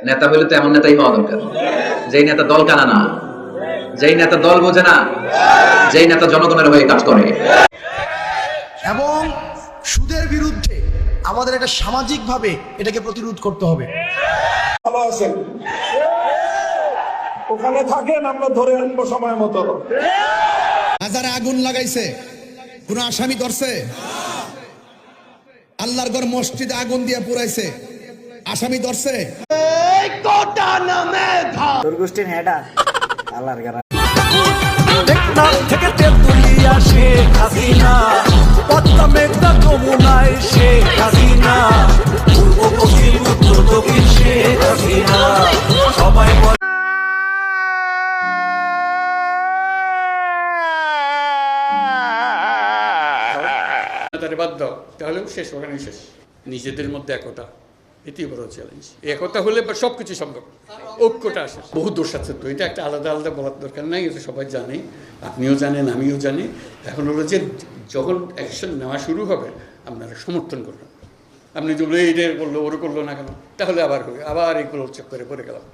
নেতা হইলে তো এমন নেতাই হওয়া দরকার, যেই নেতা দল কানা না, যেই নেতা দল বোঝে না, যেই নেতা জনগণের হয়ে কাজ করে। এবং সুদের বিরুদ্ধে আমাদের একটা সামাজিকভাবে এটাকে প্রতিরোধ করতে হবে। ভালো আছেন, ওখানে থাকেন, আমরা ধরে আনবো সময় মতো। হাজারে আগুন লাগাইছে, কোন আসামি ধরছে? আল্লাহর ঘর মসজিদে আগুন দিয়ে পুরাইছে, আসামি ধরছে? দুর্গোষ্ঠীর হেডা আল্লাহর ঘর টেকনাফ থেকে তেতুলিয়া শেখ হাসিনা, পদ্মা মেঘনা যমুনায় শেখ হাসিনা, পূর্ব পশ্চিম উত্তর দক্ষিণ শেখ হাসিনা, সবাই বাদ দাও, তাহলেও শেষ, ওখানে শেষ। নিজেদের মধ্যে একতা, এটি বড় চ্যালেঞ্জ। একতা হলে সব কিছু সম্ভব, ঐক্যটা আসে। বহু দোষ আছে তো, এটা একটা আলাদা আলাদা বলার দরকার নাই, এটা সবাই জানে, আপনিও জানেন, আমিও জানি। এখন হলো যে যখন অ্যাকশন নেওয়া শুরু হবে আপনারা সমর্থন করবেন। আপনি যদি এইটা করলো ওর করলো না কেন, তাহলে আবার হবে, আবার এইগুলো চক্করে পড়ে গেলাম।